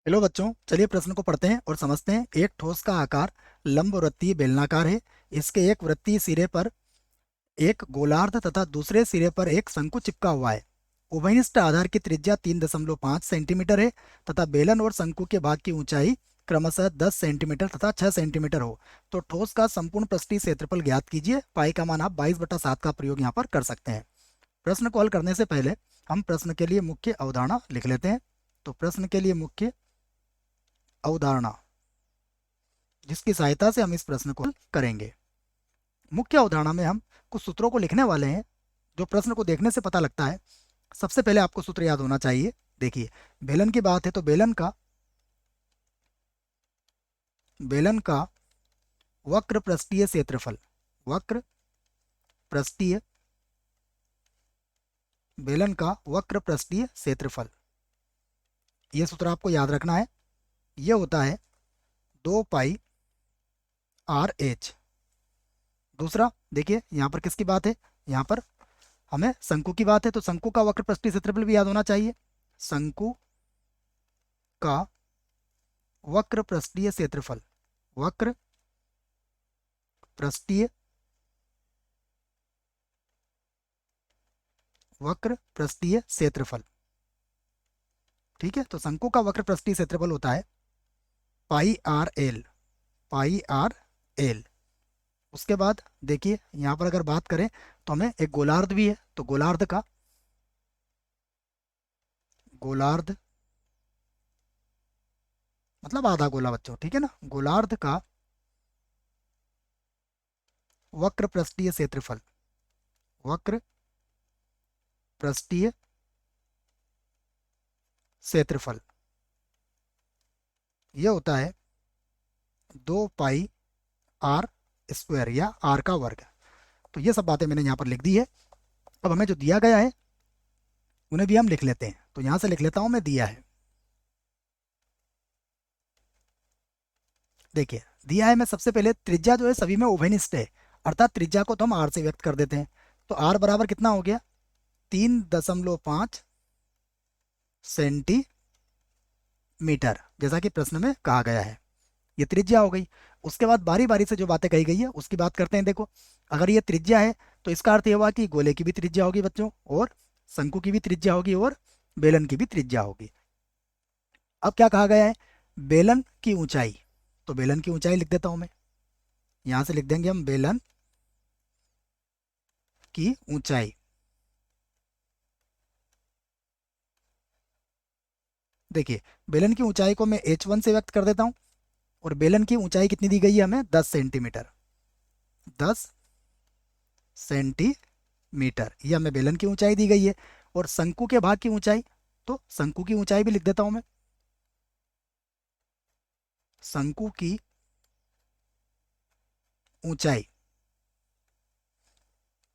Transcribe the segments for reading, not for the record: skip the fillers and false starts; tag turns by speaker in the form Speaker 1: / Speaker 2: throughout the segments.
Speaker 1: Hello बच्चों, चलिए प्रश्न को पढ़ते हैं और समझते हैं। एक ठोस का आकार लंबवृत्तीय बेलनाकार है। इसके एक वृत्तीय सिरे पर एक गोलार्ध तथा दूसरे सिरे पर एक शंकु चिपका हुआ है। उभयनिष्ठ आधार की त्रिज्या 3.5 सेंटीमीटर है तथा बेलन और शंकु के भाग की ऊंचाई क्रमशः 10 सेंटीमीटर तथा 6 सेंटीमीटर हो। तो ठोस का संपूर्ण पृष्ठीय क्षेत्रफल ज्ञात कीजिए। पाई का मान आप 22/7 का प्रयोग यहाँ पर कर सकते हैं। प्रश्न को हल करने से पहले हम प्रश्न के लिए मुख्य अवधारणा लिख लेते हैं। तो प्रश्न के लिए मुख्य अवधारणा जिसकी सहायता से हम इस प्रश्न को हल करेंगे। मुख्य अवधारणा में हम कुछ सूत्रों को लिखने वाले हैं जो प्रश्न को देखने से पता लगता है। सबसे पहले आपको सूत्र याद होना चाहिए। देखिए, बेलन की बात है तो बेलन का वक्र पृष्ठीय क्षेत्रफल, वक्र पृष्ठीय बेलन का वक्र पृष्ठीय क्षेत्रफल, यह सूत्र आपको याद रखना है। यह होता है 2 पाई r h। दूसरा देखिए, यहाँ पर किसकी बात है, यहाँ पर हमें शंकु की बात है तो शंकु का वक्र पृष्ठीय क्षेत्रफल भी याद होना चाहिए। शंकु का वक्र पृष्ठीय क्षेत्रफल, वक्र पृष्ठीय वक्र पृष्ठीय क्षेत्रफल। ठीक है, तो शंकु का वक्र पृष्ठीय क्षेत्रफल होता है पाई आर एल। उसके बाद देखिए, यहाँ पर अगर बात करें तो हमें एक गोलार्ध भी है तो गोलार्ध मतलब आधा गोला बच्चों, ठीक है ना। गोलार्ध का वक्र पृष्ठीय क्षेत्रफल, वक्र पृष्ठीय क्षेत्रफल यह होता है 2 पाई r² या r का वर्ग। तो ये सब बातें मैंने यहाँ पर लिख दी है। अब हमें जो दिया गया है उन्हें भी हम लिख लेते हैं। तो यहाँ से लिख लेता हूँ मैं, दिया है। देखिए, दिया है, मैं सबसे पहले त्रिज्या जो है सभी में उभयनिष्ठ है, अर्थात त्रिज्या को तो हम r से व्यक्त कर देते हैं। तो r बराबर कितना हो गया, 3.5 सेंटीमीटर, जैसा कि प्रश्न में कहा गया है। ये त्रिज्या हो गई। उसके बाद बारी बारी से जो बातें कही गई है उसकी बात करते हैं। देखो, अगर ये त्रिज्या है तो इसका अर्थ ये हुआ कि गोले की भी त्रिज्या होगी बच्चों, और शंकु की भी त्रिज्या होगी, और बेलन की भी त्रिज्या होगी। अब क्या कहा गया है, बेलन की ऊंचाई। तो बेलन की ऊंचाई लिख देता हूं मैं, यहां से लिख देंगे हम बेलन की ऊंचाई। देखिए, बेलन की ऊंचाई को मैं h1 से व्यक्त कर देता हूं, और बेलन की ऊंचाई कितनी दी गई है हमें, 10 सेंटीमीटर। 10 सेंटीमीटर ये हमें बेलन की ऊंचाई दी गई है। और शंकु के भाग की ऊंचाई, तो शंकु की ऊंचाई भी लिख देता हूं मैं। शंकु की ऊंचाई,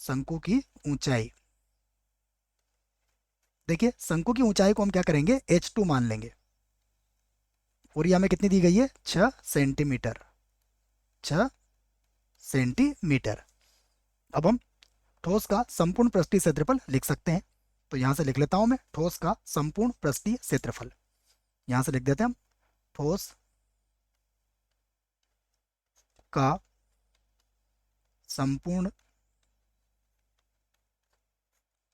Speaker 1: शंकु की ऊंचाई, देखिए शंकु की ऊंचाई को हम क्या करेंगे, h2 मान लेंगे। और ये हमें कितनी दी गई है, 6 सेंटीमीटर। 6 सेंटीमीटर। अब हम ठोस का संपूर्ण पृष्ठीय क्षेत्रफल लिख सकते हैं। तो यहां से लिख लेता हूं मैं, ठोस का संपूर्ण पृष्ठीय क्षेत्रफल। यहां से लिख देते हैं हम, ठोस का संपूर्ण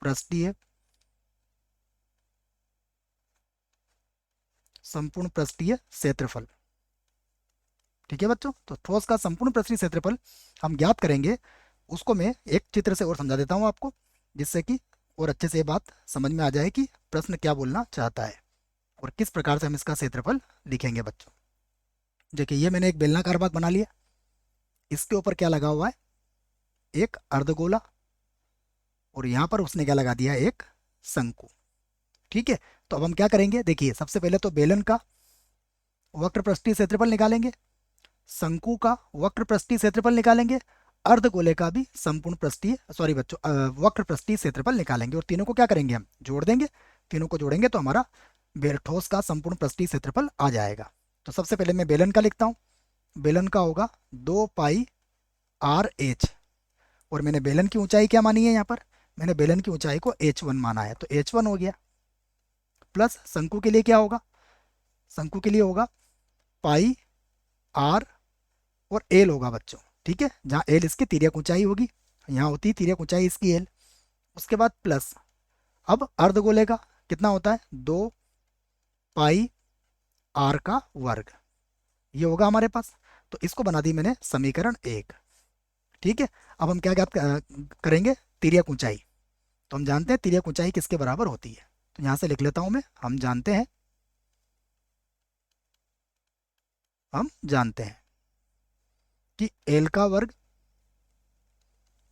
Speaker 1: पृष्ठीय क्षेत्रफल। ठीक है बच्चों, तो ठोस का संपूर्ण पृष्ठीय क्षेत्रफल हम ज्ञात करेंगे। उसको मैं एक चित्र से और समझा देता हूं आपको, जिससे कि और अच्छे से ये बात समझ में आ जाए कि प्रश्न क्या बोलना चाहता है और किस प्रकार से हम इसका क्षेत्रफल लिखेंगे बच्चों। देखिए, ये मैंने एक बेलनाकार भाग बना लिया। इसके ऊपर क्या लगा हुआ है, एक अर्धगोला, और यहाँ पर उसने क्या लगा दिया, एक शंकु। ठीक है, तो अब हम क्या करेंगे, देखिए सबसे पहले तो बेलन का वक्र पृष्ठीय क्षेत्रफल निकालेंगे, शंकु का वक्र पृष्ठीय क्षेत्रफल निकालेंगे, अर्धगोले का भी संपूर्ण पृष्ठीय सॉरी बच्चों वक्र पृष्ठीय क्षेत्रफल निकालेंगे, और तीनों को क्या करेंगे, हम जोड़ देंगे। तीनों को जोड़ेंगे तो हमारा ठोस का संपूर्ण पृष्ठीय क्षेत्रफल आ जाएगा। तो सबसे पहले मैं बेलन का लिखता हूँ। बेलन का होगा 2 पाई r h, और मैंने बेलन की ऊंचाई क्या मानी है, यहाँ पर मैंने बेलन की ऊंचाई को h1 माना है, तो h1 हो गया। प्लस शंकु के लिए क्या होगा, शंकु के लिए होगा पाई आर और एल होगा बच्चों। ठीक है, जहाँ एल इसकी तिर्यक ऊंचाई होगी, यहाँ होती है तिर्यक ऊंचाई इसकी एल। उसके बाद प्लस, अब अर्धगोले का कितना होता है, 2 पाई आर का वर्ग, ये होगा हमारे पास। तो इसको बना दी मैंने समीकरण 1। ठीक है, अब हम क्या ज्ञात करेंगे, तिर्यक ऊंचाई। तो हम जानते हैं तिर्यक ऊंचाई किसके बराबर होती है, तो यहाँ से लिख लेता हूं मैं, हम जानते हैं कि एल का वर्ग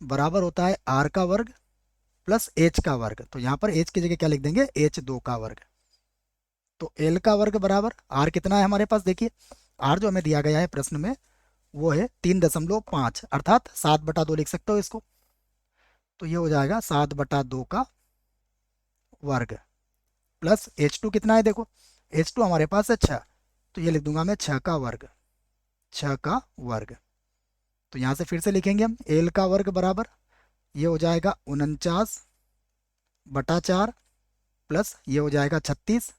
Speaker 1: बराबर होता है आर का वर्ग प्लस एच का वर्ग। तो यहाँ पर एच की जगह क्या लिख देंगे, H2 का वर्ग। तो एल का वर्ग बराबर आर कितना है हमारे पास, देखिए आर जो हमें दिया गया है प्रश्न में वो है 3.5, अर्थात 7/2 लिख सकते हो इसको। तो ये हो जाएगा 7/2 का वर्ग प्लस H2 कितना है, देखो H2 हमारे पास है 6, तो ये लिख दूंगा मैं 6 का वर्ग, 6 का वर्ग। तो यहाँ से फिर से लिखेंगे हम, एल का वर्ग बराबर ये हो जाएगा 49/4 प्लस ये हो जाएगा 36,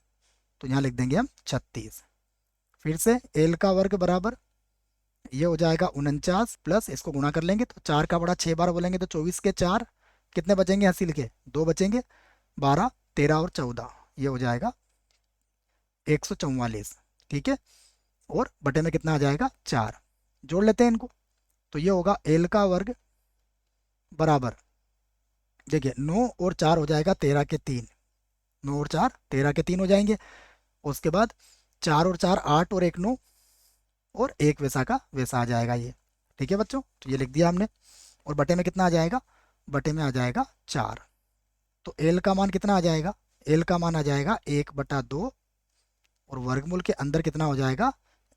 Speaker 1: तो यहाँ लिख देंगे हम 36। फिर से एल का वर्ग बराबर ये हो जाएगा 49 प्लस इसको गुणा कर लेंगे, तो 4 का बड़ा 6 बार बोलेंगे तो 24 के 4 कितने बचेंगे, हासिल के 2 बचेंगे, 12 13 और 14, ये हो जाएगा 144। ठीक है, और बटे में कितना आ जाएगा 4, जोड़ लेते हैं इनको। तो ये होगा एल का वर्ग बराबर, देखिए 9 और 4 हो जाएगा 13 के 3, 9 और 4 13 के 3 हो जाएंगे। उसके बाद 4 और 4 8 और 1 9, और एक वैसा का वैसा आ जाएगा ये। ठीक है बच्चों, तो ये लिख दिया हमने, और बटे में कितना आ जाएगा, बटे में आ जाएगा 4। तो एल का मान कितना आ जाएगा, एल का मान आ जाएगा 1/2, और वर्गमूल के अंदर कितना हो जाएगा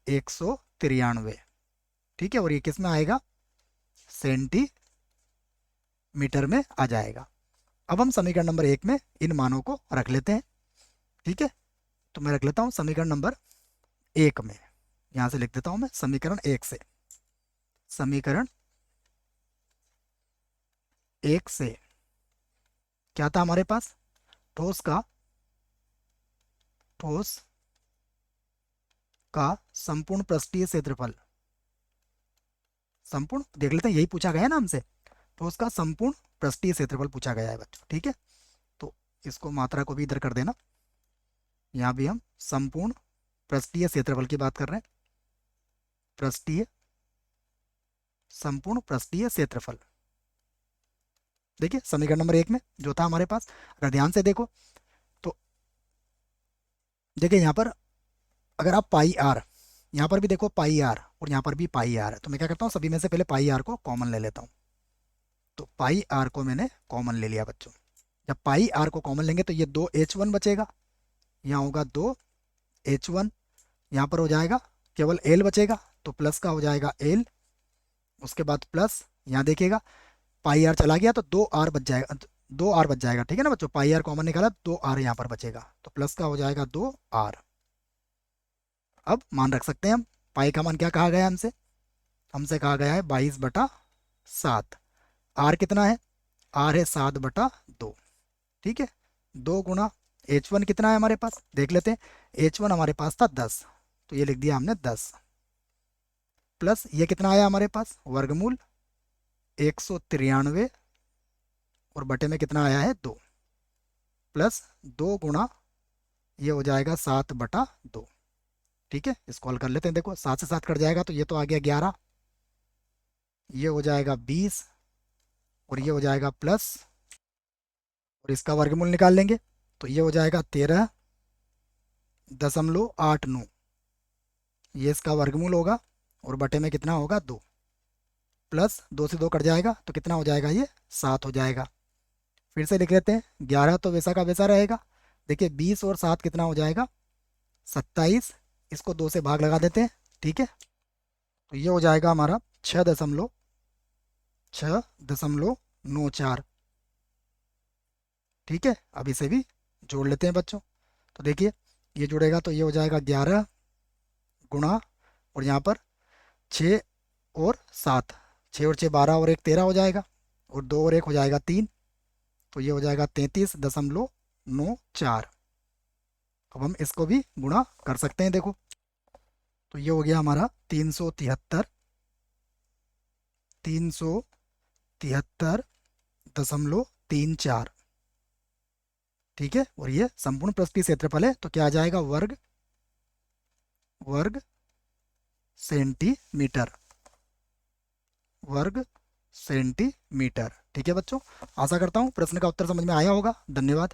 Speaker 1: 193। ठीक है, और ये किस में आएगा, सेंटीमीटर में आ जाएगा। अब हम समीकरण नंबर 1 में इन मानों को रख लेते हैं। ठीक है, तो मैं रख लेता हूँ समीकरण नंबर 1 में, यहाँ से लिख देता हूँ मैं समीकरण 1 से, समीकरण 1 से क्या था हमारे पास, ठोस का संपूर्ण पृष्ठीय क्षेत्रफल, संपूर्ण देख लेते हैं, यही पूछा गया है ना हमसे, ठोस का संपूर्ण पृष्ठीय क्षेत्रफल पूछा गया है बच्चों। ठीक है, तो इसको मात्रा को भी इधर कर देना, यहाँ भी हम संपूर्ण पृष्ठीय क्षेत्रफल की बात कर रहे हैं, पृष्ठीय संपूर्ण पृष्ठीय क्षेत्रफल। देखिए समीकरण नंबर 1 में जो था हमारे पास, अगर ध्यान से देखो तो देखिए यहाँ पर अगर आप पाई आर, यहाँ पर भी देखो पाई आर और यहाँ पर भी पाई आर है, तो मैं क्या करता हूँ सभी में से पहले पाई आर को कॉमन ले लेता हूँ। तो पाई आर को मैंने कॉमन ले लिया बच्चों। जब पाई आर को कॉमन लेंगे तो ये 2H1 बचेगा, यहाँ होगा 2H1, यहाँ पर हो जाएगा केवल एल बचेगा, तो प्लस का हो जाएगा एल, उसके बाद प्लस यहाँ देखिएगा पाई आर चला गया तो 2R बच जाएगा, 2R बच जाएगा। ठीक है ना बच्चों, पाई आर कॉमन निकाला 2R यहाँ पर बचेगा, तो प्लस का हो जाएगा 2R। अब मान रख सकते हैं हम, पाई का मान क्या कहा गया है हमसे, हमसे कहा गया है 22/7। आर कितना है, आर है 7/2। ठीक है, 2 गुणा H1 कितना है हमारे पास, देख लेते हैं, H1 हमारे पास था 10, तो ये लिख दिया हमने 10, प्लस ये कितना आया हमारे पास, वर्गमूल 193, और बटे में कितना आया है 2, प्लस 2 गुणा ये हो जाएगा 7/2। ठीक है, इसको हल कर लेते हैं, देखो 7 से 7 कट जाएगा तो ये तो आ गया 11, ये हो जाएगा 20, और ये हो जाएगा प्लस, और इसका वर्गमूल निकाल लेंगे तो ये हो जाएगा 13.89, ये इसका वर्गमूल होगा, और बटे में कितना होगा 2, प्लस 2 से 2 कट जाएगा तो कितना हो जाएगा, ये 7 हो जाएगा। फिर से लिख लेते हैं, 11 तो वैसा का वैसा रहेगा, देखिए 20 और 7 कितना हो जाएगा 27, इसको 2 से भाग लगा देते हैं। ठीक है, तो ये हो जाएगा हमारा 6.94। ठीक है, अब इसे भी जोड़ लेते हैं बच्चों। तो देखिए ये जुड़ेगा तो ये हो जाएगा 11 गुणा, और यहाँ पर 6 और 7, 6 और 6 12 और 1 13 हो जाएगा, और 2 और 1 हो जाएगा 3, तो ये हो जाएगा 33.94। अब हम इसको भी गुणा कर सकते हैं, देखो। तो ये हो गया हमारा 373.34। ठीक है, और ये संपूर्ण पृष्ठ की क्षेत्रफल है, तो क्या आ जाएगा, वर्ग वर्ग सेंटीमीटर, वर्ग सेंटीमीटर। ठीक है बच्चों, आशा करता हूँ प्रश्न का उत्तर समझ में आया होगा। धन्यवाद।